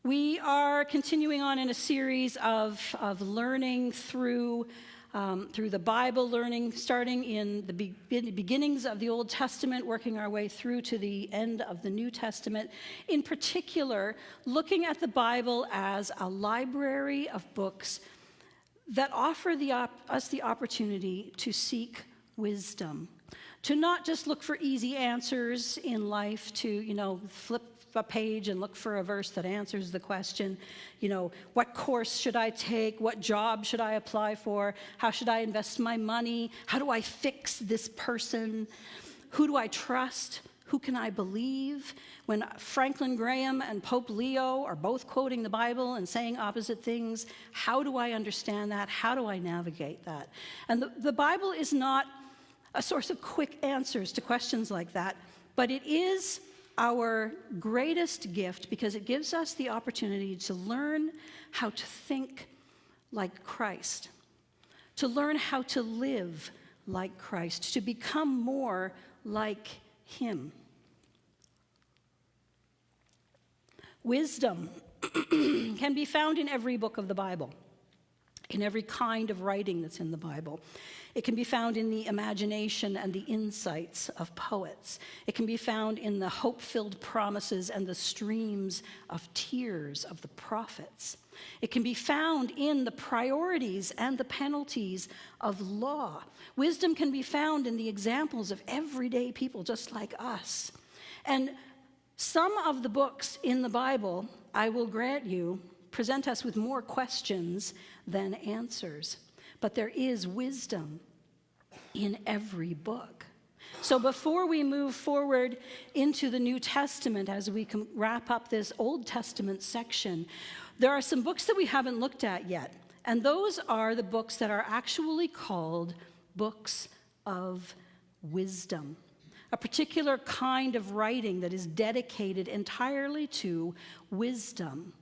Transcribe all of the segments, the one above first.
We are continuing on in a series of learning through the Bible, learning starting in the beginnings of the Old Testament, working our way through to the end of the New Testament. In particular, looking at the Bible as a library of books that offer us the opportunity to seek wisdom, to not just look for easy answers in life, to, flip a page and look for a verse that answers the question, what course should I take? What job should I apply for? How should I invest my money? How do I fix this person? Who do I trust? Who can I believe? When Franklin Graham and Pope Leo are both quoting the Bible and saying opposite things, how do I understand that? How do I navigate that? And the Bible is not a source of quick answers to questions like that, but it is our greatest gift because it gives us the opportunity to learn how to think like Christ, to learn how to live like Christ, to become more like Him. Wisdom can be found in every book of the Bible, in every kind of writing that's in the Bible. It can be found in the imagination and the insights of poets. It can be found in the hope-filled promises and the streams of tears of the prophets. It can be found in the priorities and the penalties of law. Wisdom can be found in the examples of everyday people just like us. And some of the books in the Bible, I will grant you, present us with more questions than answers. But there is wisdom in every book. So before we move forward into the New Testament, as we can wrap up this Old Testament section, there are some books that we haven't looked at yet. And those are the books that are actually called books of wisdom. A particular kind of writing that is dedicated entirely to wisdom.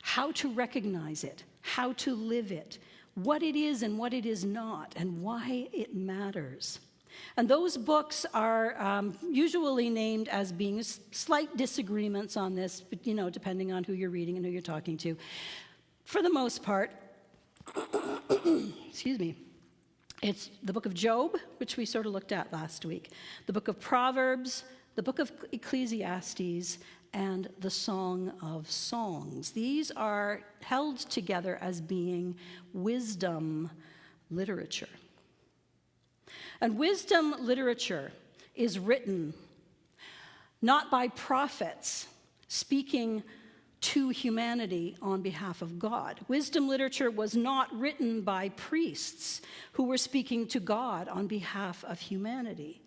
How to recognize it, how to live it, what it is and what it is not, and why it matters. And those books are usually named as being slight disagreements on this, but, depending on who you're reading and who you're talking to. For the most part, excuse me, it's the book of Job, which we sort of looked at last week, the book of Proverbs, the book of Ecclesiastes, and the Song of Songs. These are held together as being wisdom literature. And wisdom literature is written not by prophets speaking to humanity on behalf of God. Wisdom literature was not written by priests who were speaking to God on behalf of humanity.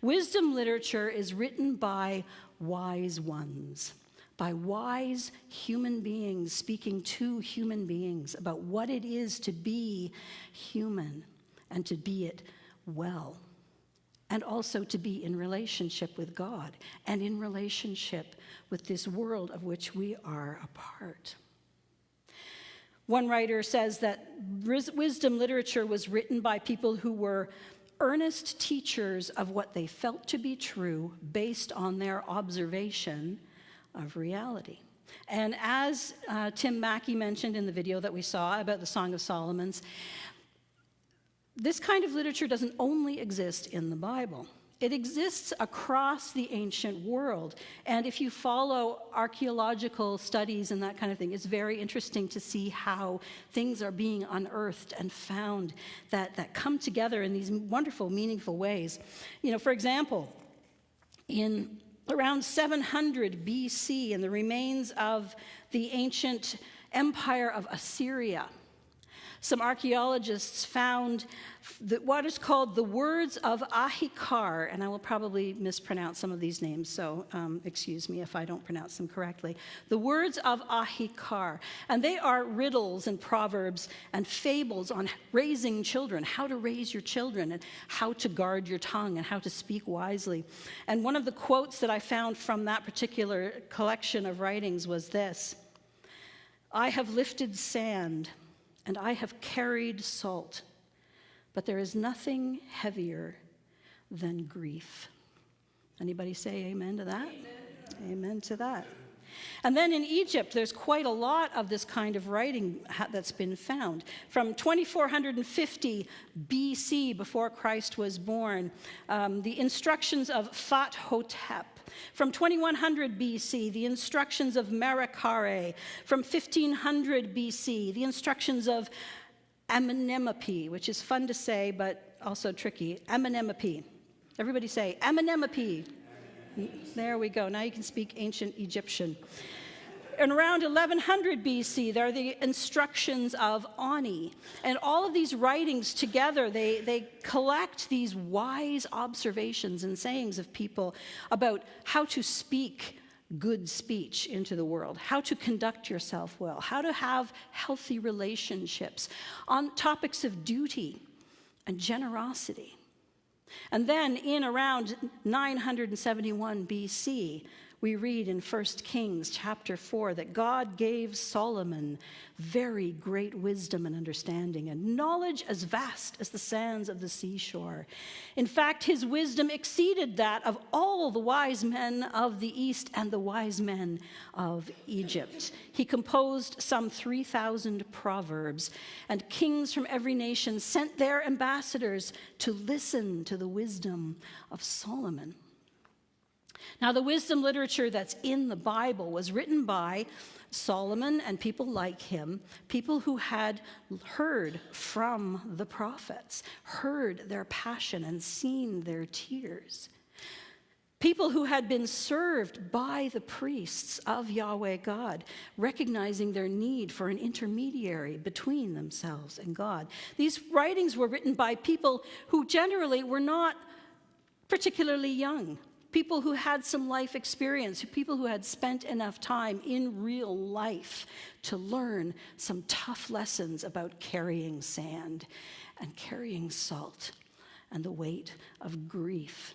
Wisdom literature is written by wise ones, by wise human beings speaking to human beings about what it is to be human and to be it well, and also to be in relationship with God and in relationship with this world of which we are a part. One writer says that wisdom literature was written by people who were earnest teachers of what they felt to be true based on their observation of reality. And as Tim Mackey mentioned in the video that we saw about the Song of Solomon's, this kind of literature doesn't only exist in the Bible. It exists across the ancient world. And if you follow archaeological studies and that kind of thing, it's very interesting to see how things are being unearthed and found that come together in these wonderful, meaningful ways. For example, in around 700 BC, in the remains of the ancient empire of Assyria, some archaeologists found what is called the words of Ahikar, and I will probably mispronounce some of these names, so excuse me if I don't pronounce them correctly. The words of Ahikar, and they are riddles and proverbs and fables on raising children, how to raise your children, and how to guard your tongue, and how to speak wisely. And one of the quotes that I found from that particular collection of writings was this: "I have lifted sand, and I have carried salt, but there is nothing heavier than grief." Anybody say amen to that? Amen to that. And then in Egypt, there's quite a lot of this kind of writing that's been found. From 2450 BC, before Christ was born, the instructions of Fat Hotep. From 2100 BC, the instructions of Merakare. From 1500 BC, the instructions of Amenemope, which is fun to say, but also tricky. Amenemope. Everybody say, Amenemope. There we go. Now you can speak ancient Egyptian. And around 1100 BC, there are the instructions of Ani. And all of these writings together, they collect these wise observations and sayings of people about how to speak good speech into the world, how to conduct yourself well, how to have healthy relationships on topics of duty and generosity. And then in around 971 BC, we read in 1 Kings chapter 4 that God gave Solomon very great wisdom and understanding and knowledge as vast as the sands of the seashore. In fact, his wisdom exceeded that of all the wise men of the East and the wise men of Egypt. He composed some 3,000 proverbs, and kings from every nation sent their ambassadors to listen to the wisdom of Solomon. Now, the wisdom literature that's in the Bible was written by Solomon and people like him, people who had heard from the prophets, heard their passion and seen their tears. People who had been served by the priests of Yahweh God, recognizing their need for an intermediary between themselves and God. These writings were written by people who generally were not particularly young. People who had some life experience, people who had spent enough time in real life to learn some tough lessons about carrying sand and carrying salt and the weight of grief.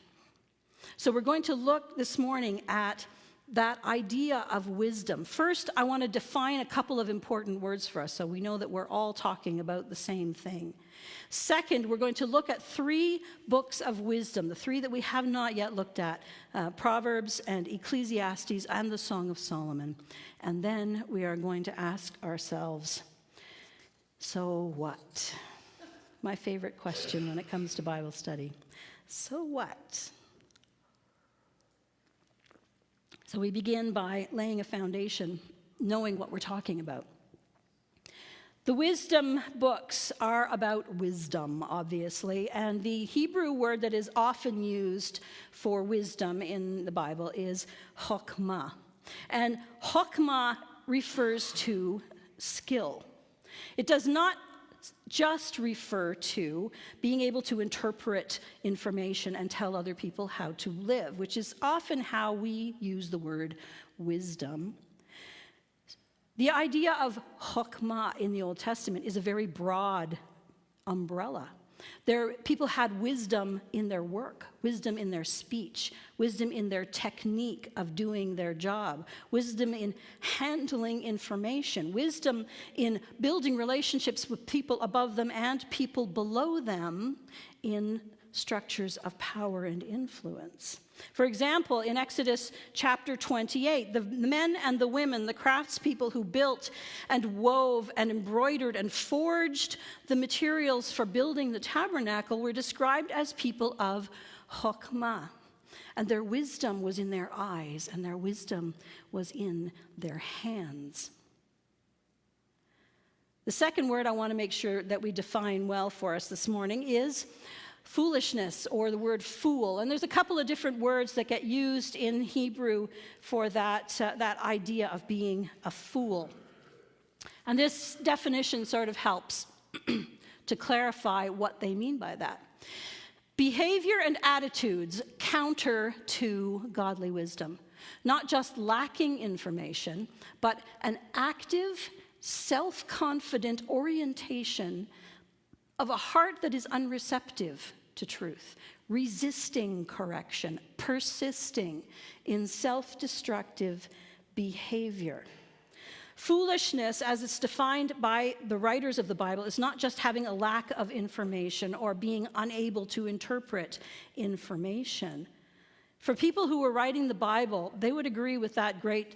So we're going to look this morning at that idea of wisdom. First, I want to define a couple of important words for us so we know that we're all talking about the same thing. Second, we're going to look at 3 books of wisdom, the 3 that we have not yet looked at, Proverbs and Ecclesiastes and the Song of Solomon. And then we are going to ask ourselves, so what? My favorite question when it comes to Bible study. So what? So we begin by laying a foundation, knowing what we're talking about. The wisdom books are about wisdom, obviously, and the Hebrew word that is often used for wisdom in the Bible is chokmah. And chokmah refers to skill. It does not just refer to being able to interpret information and tell other people how to live, which is often how we use the word wisdom. The idea of chokmah in the Old Testament is a very broad umbrella. People had wisdom in their work, wisdom in their speech, wisdom in their technique of doing their job, wisdom in handling information, wisdom in building relationships with people above them and people below them in structures of power and influence. For example, in Exodus chapter 28, the men and the women, the craftspeople who built and wove and embroidered and forged the materials for building the tabernacle were described as people of chokmah. And their wisdom was in their eyes, and their wisdom was in their hands. The second word I want to make sure that we define well for us this morning is foolishness, or the word fool. And there's a couple of different words that get used in Hebrew for that idea of being a fool. And this definition sort of helps to clarify what they mean by that. Behavior and attitudes counter to godly wisdom. Not just lacking information, but an active, self-confident orientation of a heart that is unreceptive to truth, resisting correction, persisting in self-destructive behavior. Foolishness, as it's defined by the writers of the Bible, is not just having a lack of information or being unable to interpret information. For people who were writing the Bible, they would agree with that great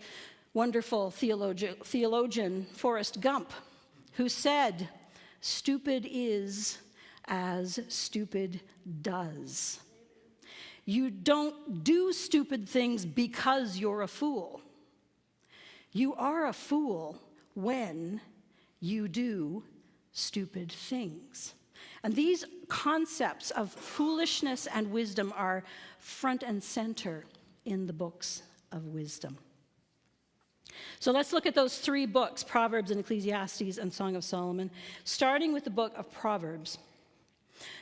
wonderful theologian Forrest Gump, who said, "Stupid is as stupid does." You don't do stupid things because you're a fool. You are a fool when you do stupid things. And these concepts of foolishness and wisdom are front and center in the books of wisdom. So let's look at those three books, Proverbs and Ecclesiastes and Song of Solomon, starting with the book of Proverbs.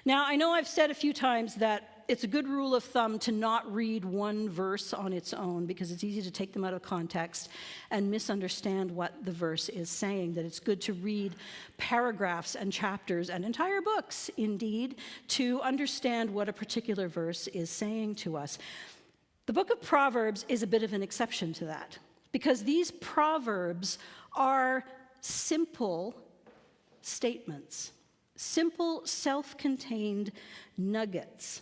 Now, I know I've said a few times that it's a good rule of thumb to not read one verse on its own because it's easy to take them out of context and misunderstand what the verse is saying, that it's good to read paragraphs and chapters and entire books, indeed, to understand what a particular verse is saying to us. The book of Proverbs is a bit of an exception to that because these proverbs are simple statements, simple, self-contained nuggets.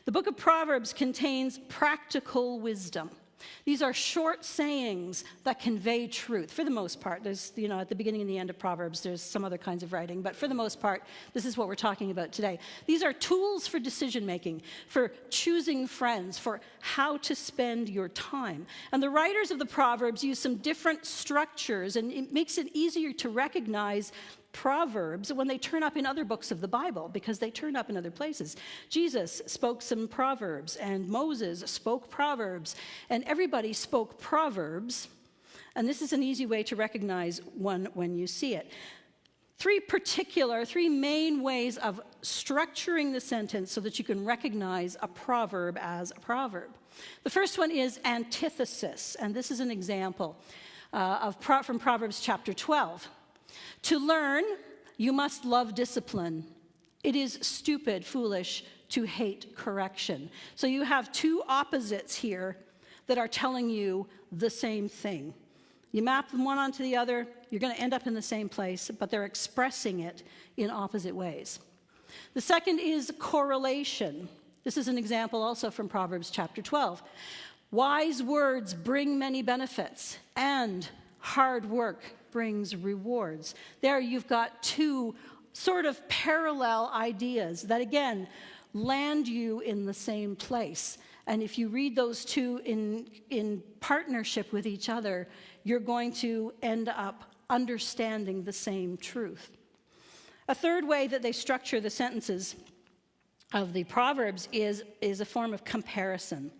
The book of Proverbs contains practical wisdom. These are short sayings that convey truth, for the most part. There's, at the beginning and the end of Proverbs, there's some other kinds of writing, but for the most part, this is what we're talking about today. These are tools for decision-making, for choosing friends, for how to spend your time. And the writers of the Proverbs use some different structures, and it makes it easier to recognize Proverbs when they turn up in other books of the Bible, because they turn up in other places. Jesus spoke some Proverbs, and Moses spoke Proverbs, and everybody spoke Proverbs, and this is an easy way to recognize one when you see it. Three main ways of structuring the sentence so that you can recognize a proverb as a proverb. The first one is antithesis, and this is an example from Proverbs chapter 12. To learn, you must love discipline. It is stupid, foolish to hate correction. So you have two opposites here that are telling you the same thing. You map them one onto the other, you're going to end up in the same place, but they're expressing it in opposite ways. The second is correlation. This is an example also from Proverbs chapter 12. Wise words bring many benefits, and hard work brings rewards. There you've got two sort of parallel ideas that, again, land you in the same place. And if you read those two in partnership with each other, you're going to end up understanding the same truth. A third way that they structure the sentences of the Proverbs is a form of comparison.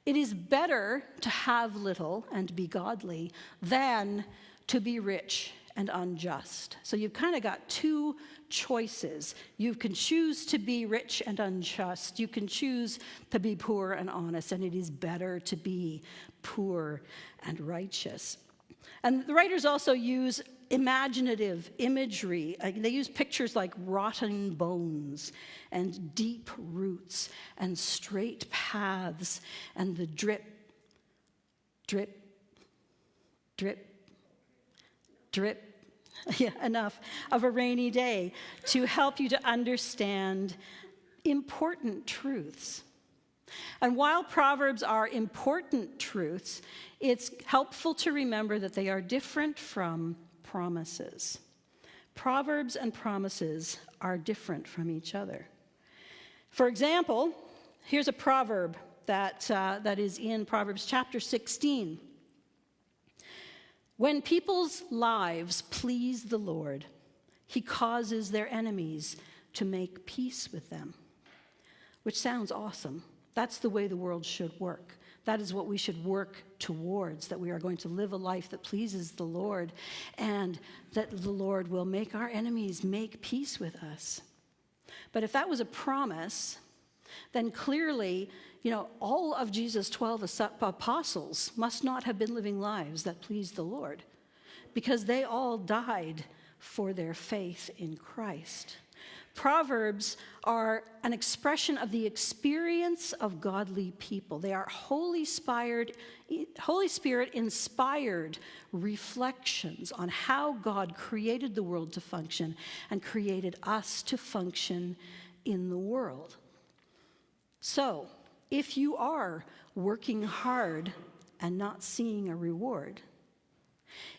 It is better to have little and be godly than to be rich and unjust. So you've kind of got two choices. You can choose to be rich and unjust. You can choose to be poor and honest, and it is better to be poor and righteous. And the writers also use imaginative imagery. They use pictures like rotten bones and deep roots and straight paths and the drip, drip, drip, drip, enough of a rainy day to help you to understand important truths. And while Proverbs are important truths, it's helpful to remember that they are different from promises. Proverbs and promises are different from each other. For example, here's a proverb that is in Proverbs chapter 16. When people's lives please the Lord, he causes their enemies to make peace with them, which sounds awesome. That's the way the world should work. That is what we should work towards, that we are going to live a life that pleases the Lord and that the Lord will make our enemies make peace with us. But if that was a promise, then clearly, all of Jesus' 12 apostles must not have been living lives that pleased the Lord, because they all died for their faith in Christ. Proverbs are an expression of the experience of godly people. They are Holy Spirit-inspired reflections on how God created the world to function and created us to function in the world. So, if you are working hard and not seeing a reward,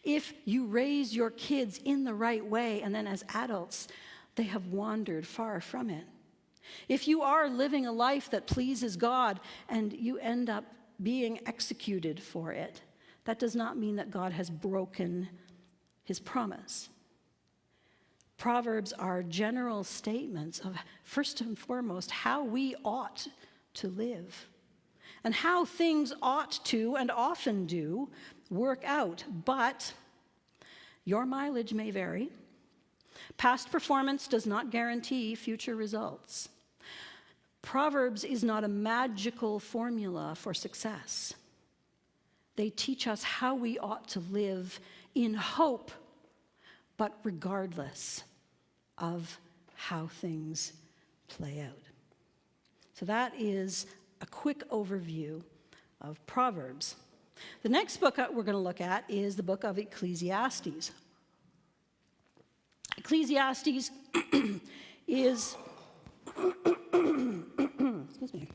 If you raise your kids in the right way, and then as adults, they have wandered far from it. If you are living a life that pleases God and you end up being executed for it, that does not mean that God has broken his promise. Proverbs are general statements of, first and foremost, how we ought to live and how things ought to, and often do, work out. But your mileage may vary. Past performance does not guarantee future results. Proverbs is not a magical formula for success. They teach us how we ought to live in hope, but regardless of how things play out. So that is a quick overview of Proverbs. The next book that we're going to look at is the book of Ecclesiastes. Ecclesiastes is excuse me.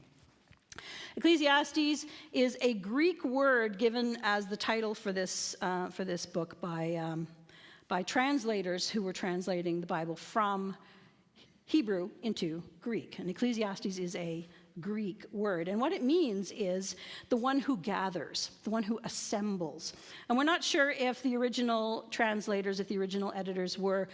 Ecclesiastes is a Greek word given as the title for this book by translators who were translating the Bible from Hebrew into Greek. And Ecclesiastes is a Greek word. And what it means is the one who gathers, the one who assembles. And we're not sure if the original translators, if the original editors were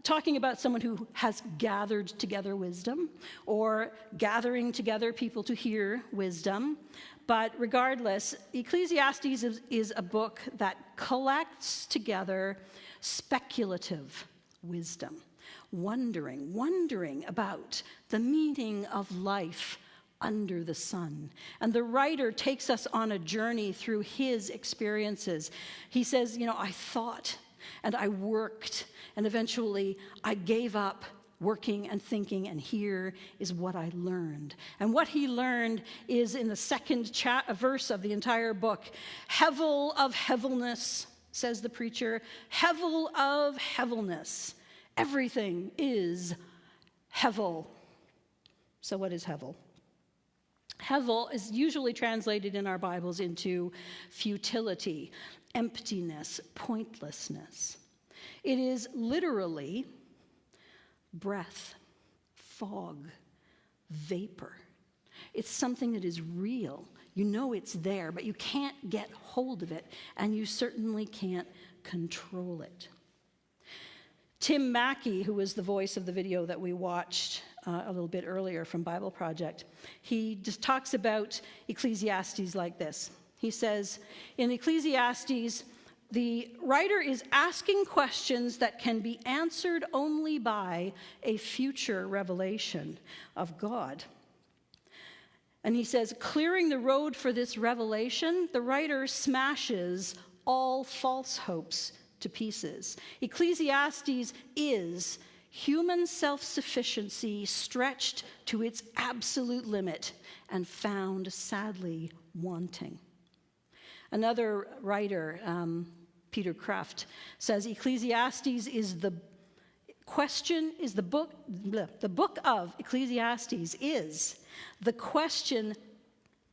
talking about someone who has gathered together wisdom or gathering together people to hear wisdom. But regardless, Ecclesiastes is a book that collects together speculative wisdom, wondering about the meaning of life under the sun. And the writer takes us on a journey through his experiences. He says, I thought and I worked and eventually I gave up working and thinking, and here is what I learned. And what he learned is in the second verse of the entire book. Hevel of heaviness, says the preacher, hevel of heaviness. Everything is hevel. So what is hevel? Hevel is usually translated in our Bibles into futility, emptiness, pointlessness. It is literally breath, fog, vapor. It's something that is real. You know it's there, but you can't get hold of it, and you certainly can't control it. Tim Mackey, who was the voice of the video that we watched a little bit earlier from Bible Project, he just talks about Ecclesiastes like this. He says, in Ecclesiastes, the writer is asking questions that can be answered only by a future revelation of God. And he says, clearing the road for this revelation, the writer smashes all false hopes to pieces. Ecclesiastes is human self-sufficiency stretched to its absolute limit and found sadly wanting. Another writer, Peter Kraft, says Ecclesiastes is the book of Ecclesiastes is the question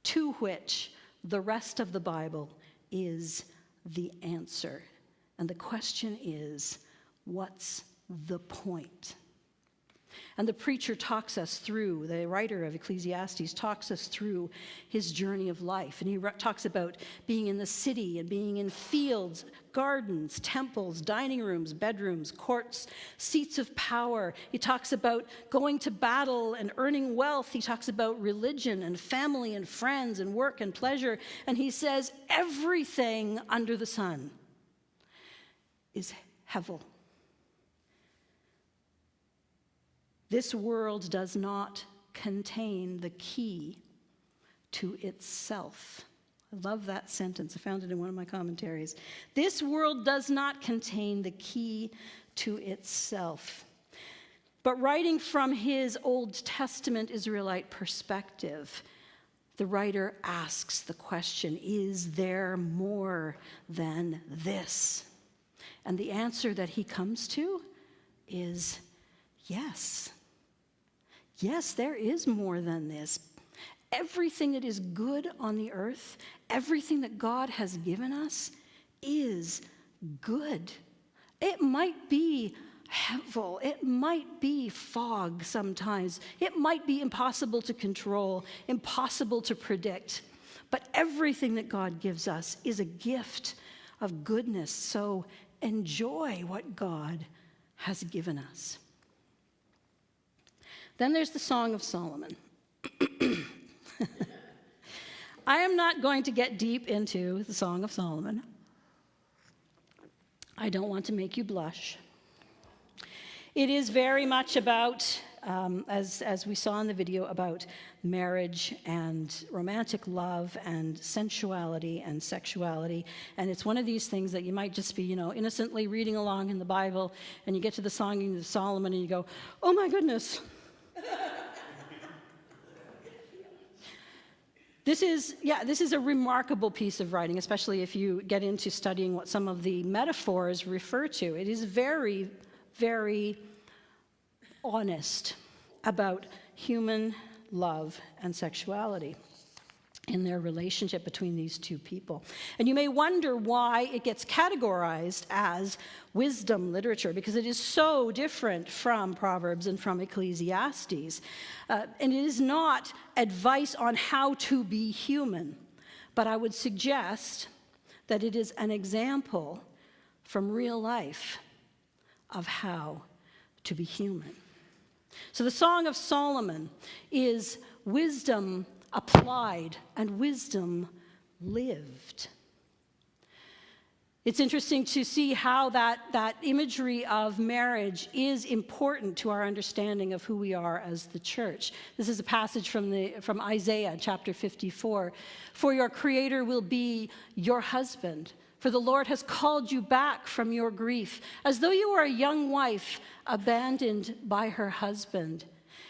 to which the rest of the Bible is the answer. And the question is, what's the point? And the preacher talks us through, the writer of Ecclesiastes talks us through his journey of life. And he talks about being in the city and being in fields, gardens, temples, dining rooms, bedrooms, courts, seats of power. He talks about going to battle and earning wealth. He talks about religion and family and friends and work and pleasure. And he says everything under the sun is hevel. This world does not contain the key to itself. I love that sentence. I found it in one of my commentaries. This world does not contain the key to itself. But writing from his Old Testament Israelite perspective, the writer asks the question, is there more than this? And the answer that he comes to is yes. Yes, there is more than this. Everything that is good on the earth, everything that God has given us is good. It might be hevel. It might be fog sometimes. It might be impossible to control, impossible to predict. But everything that God gives us is a gift of goodness. So enjoy what God has given us. Then there's the Song of Solomon. I am not going to get deep into the Song of Solomon. I don't want to make you blush. It is very much about, as we saw in the video, about marriage and romantic love and sensuality and sexuality. And it's one of these things that you might just be, innocently reading along in the Bible, and you get to the Song of Solomon and you go, oh my goodness. This is a remarkable piece of writing, especially if you get into studying what some of the metaphors refer to. It is very, very honest about human love and sexuality in their relationship between these two people. And you may wonder why it gets categorized as wisdom literature, because it is so different from Proverbs and from Ecclesiastes. And it is not advice on how to be human, but I would suggest that it is an example from real life of how to be human. So the Song of Solomon is wisdom applied and wisdom lived. It's interesting to see how that imagery of marriage is important to our understanding of who we are as the church. This is a passage from Isaiah chapter 54. For your Creator will be your husband, for the Lord has called you back from your grief, as though you were a young wife abandoned by her husband.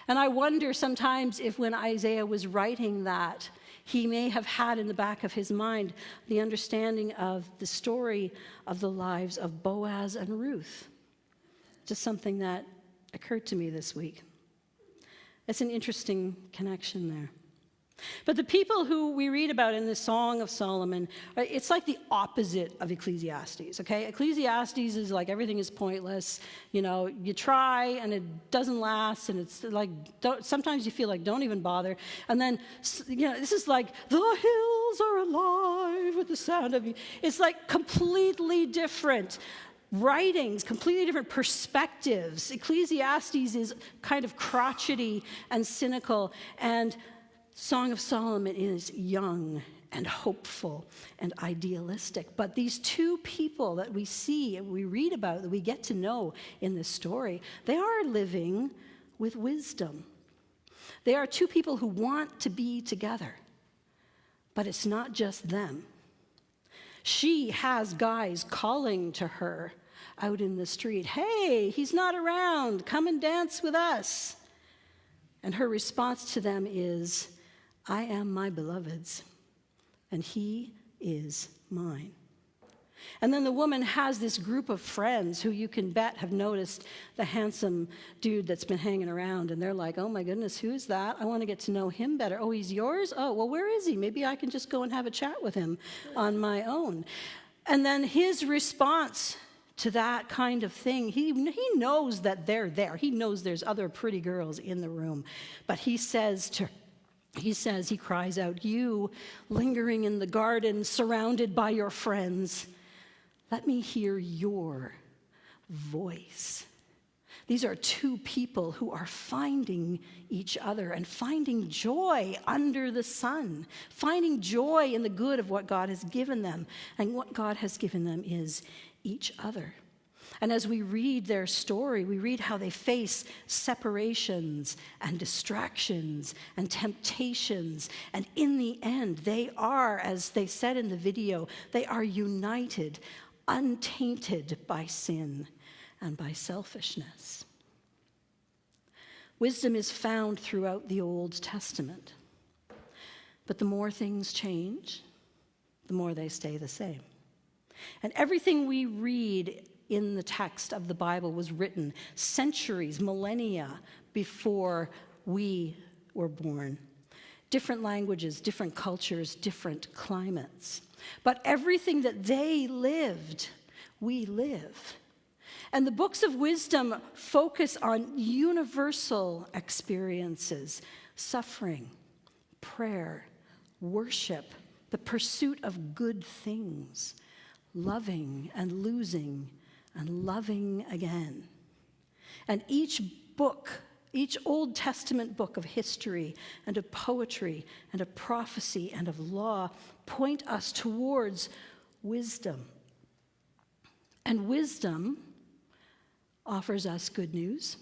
And I wonder sometimes if when Isaiah was writing that, he may have had in the back of his mind the understanding of the story of the lives of Boaz and Ruth. Just something that occurred to me this week. It's an interesting connection there. But the people who we read about in the Song of Solomon, it's like the opposite of Ecclesiastes, okay? Ecclesiastes is like everything is pointless. You try and it doesn't last, and it's like, sometimes you feel like don't even bother. And then, this is like, the hills are alive with the sound of you. It's like completely different writings, completely different perspectives. Ecclesiastes is kind of crotchety and cynical, and Song of Solomon is young and hopeful and idealistic. But these two people that we see and we read about, that we get to know in this story, they are living with wisdom. They are two people who want to be together. But it's not just them. She has guys calling to her out in the street, hey, he's not around, come and dance with us. And her response to them is, I am my beloved's, and he is mine. And then the woman has this group of friends who you can bet have noticed the handsome dude that's been hanging around, and they're like, oh my goodness, who's that? I want to get to know him better. Oh, he's yours? Oh, well, where is he? Maybe I can just go and have a chat with him on my own. And then his response to that kind of thing, he knows that they're there. He knows there's other pretty girls in the room, but he cries out, you lingering in the garden, surrounded by your friends, let me hear your voice. These are two people who are finding each other and finding joy under the sun, finding joy in the good of what God has given them. And what God has given them is each other. And as we read their story, we read how they face separations and distractions and temptations. And in the end, they are, as they said in the video, they are united, untainted by sin and by selfishness. Wisdom is found throughout the Old Testament. But the more things change, the more they stay the same. And everything we read in the text of the Bible was written centuries, millennia before we were born. Different languages, different cultures, different climates. But everything that they lived we live. And the books of wisdom focus on universal experiences: suffering, prayer, worship, the pursuit of good things, loving and losing and loving again. And each book, each Old Testament book of history and of poetry and of prophecy and of law point us towards wisdom. And wisdom offers us good news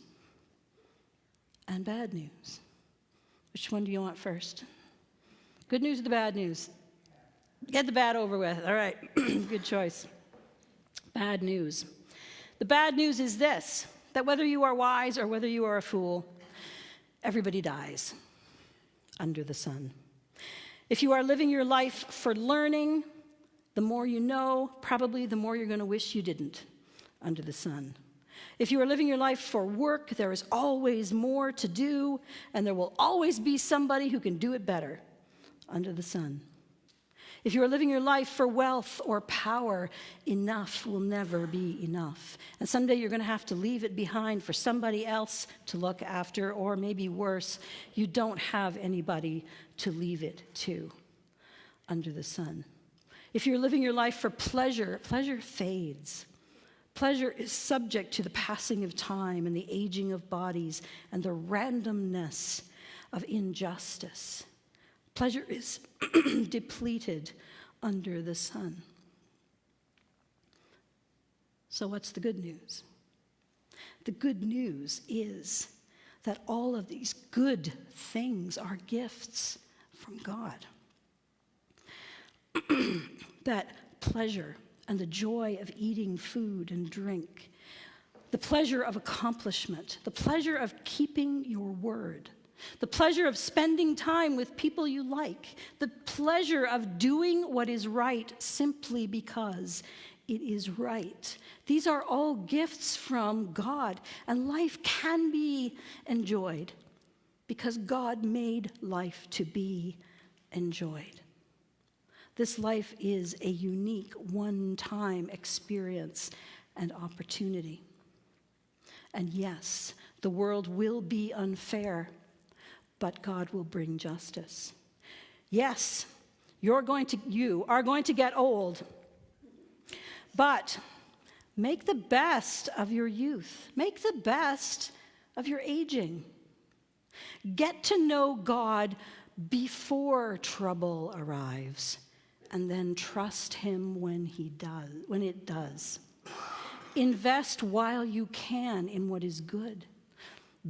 and bad news. Which one do you want first? Good news or the bad news? Get the bad over with. All right, good choice. Bad news. The bad news is this, that whether you are wise or whether you are a fool, everybody dies under the sun. If you are living your life for learning, the more you know, probably the more you're going to wish you didn't under the sun. If you are living your life for work, there is always more to do, and there will always be somebody who can do it better under the sun. If you are living your life for wealth or power, enough will never be enough. And someday you're going to have to leave it behind for somebody else to look after, or maybe worse, you don't have anybody to leave it to under the sun. If you're living your life for pleasure, pleasure fades. Pleasure is subject to the passing of time and the aging of bodies and the randomness of injustice. Pleasure is depleted under the sun. So what's the good news? The good news is that all of these good things are gifts from God. That pleasure and the joy of eating food and drink, the pleasure of accomplishment, the pleasure of keeping your word, the pleasure of spending time with people you like, the pleasure of doing what is right simply because it is right. These are all gifts from God, and life can be enjoyed because God made life to be enjoyed. This life is a unique one-time experience and opportunity. And yes, the world will be unfair, but God will bring justice. Yes, you are going to get old, but make the best of your youth. Make the best of your aging. Get to know God before trouble arrives, and then trust him when it does. Invest while you can in what is good.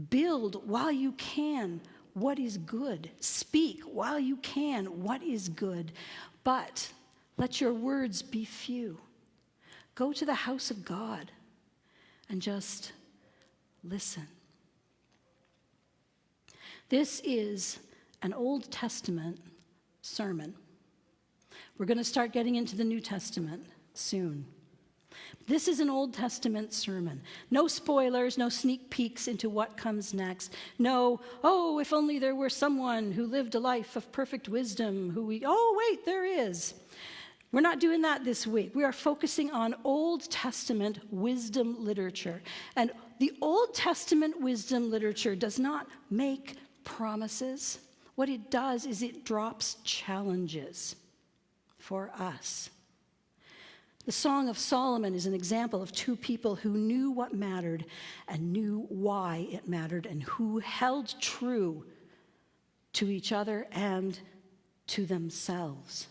Build while you can what is good. Speak while you can what is good. But let your words be few. Go to the house of God and just listen. This is an Old Testament sermon. We're going to start getting into the New Testament soon. This is an Old Testament sermon. No spoilers, no sneak peeks into what comes next. No, oh, if only there were someone who lived a life of perfect wisdom, there is. We're not doing that this week. We are focusing on Old Testament wisdom literature. And the Old Testament wisdom literature does not make promises. What it does is it drops challenges for us. The Song of Solomon is an example of two people who knew what mattered and knew why it mattered, and who held true to each other and to themselves.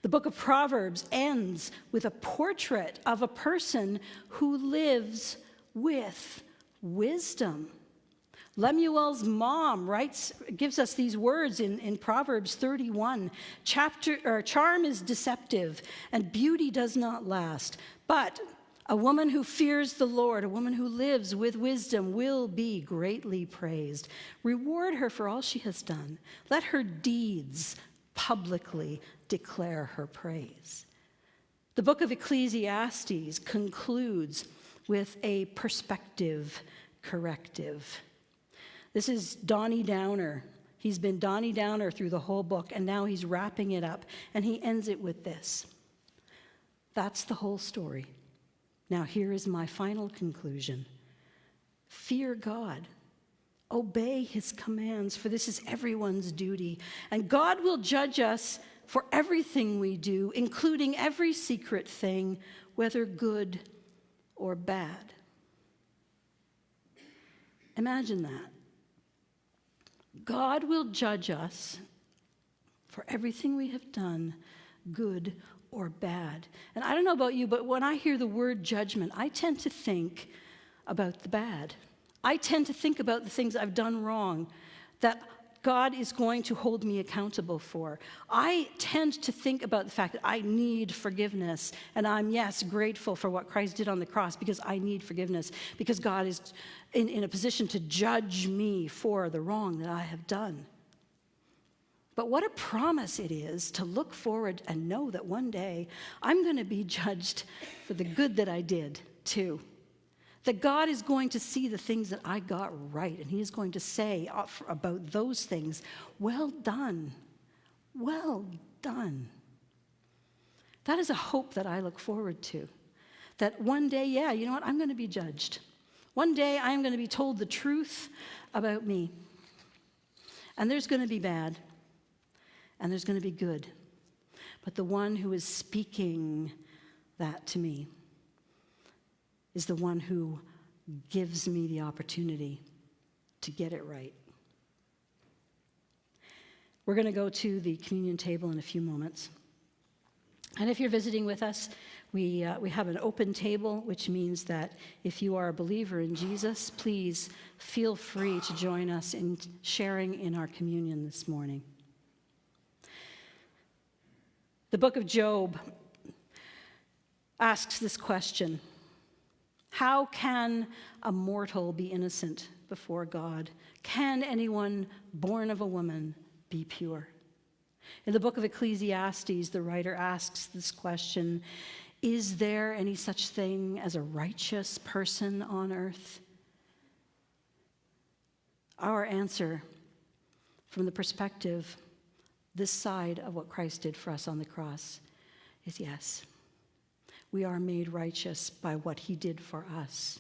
The book of Proverbs ends with a portrait of a person who lives with wisdom. Lemuel's mom gives us these words in Proverbs 31. Charm is deceptive, and beauty does not last. But a woman who fears the Lord, a woman who lives with wisdom, will be greatly praised. Reward her for all she has done. Let her deeds publicly declare her praise. The book of Ecclesiastes concludes with a perspective corrective. This is Donnie Downer. He's been Donnie Downer through the whole book, and now he's wrapping it up, and he ends it with this. That's the whole story. Now, here is my final conclusion. Fear God. Obey his commands, for this is everyone's duty. And God will judge us for everything we do, including every secret thing, whether good or bad. Imagine that. God will judge us for everything we have done, good or bad. And I don't know about you, but when I hear the word judgment, I tend to think about the bad. I tend to think about the things I've done wrong that God is going to hold me accountable for. I tend to think about the fact that I need forgiveness, and I'm, yes, grateful for what Christ did on the cross because I need forgiveness, because God is in a position to judge me for the wrong that I have done. But what a promise it is to look forward and know that one day I'm going to be judged for the good that I did too. That God is going to see the things that I got right, and he is going to say about those things, well done, well done. That is a hope that I look forward to. That one day, yeah, you know what, I'm going to be judged. One day I am going to be told the truth about me. And there's going to be bad, and there's going to be good. But the one who is speaking that to me is the one who gives me the opportunity to get it right. We're going to go to the communion table in a few moments. And if you're visiting with us, we have an open table, which means that if you are a believer in Jesus, please feel free to join us in sharing in our communion this morning. The book of Job asks this question: how can a mortal be innocent before God? Can anyone born of a woman be pure? In the book of Ecclesiastes, the writer asks this question: is there any such thing as a righteous person on earth? Our answer, from the perspective this side of what Christ did for us on the cross, is yes. We are made righteous by what he did for us.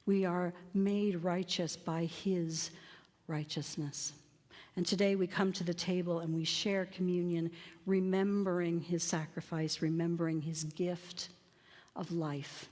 We are made righteous by his righteousness. And today we come to the table and we share communion, remembering his sacrifice, remembering his gift of life.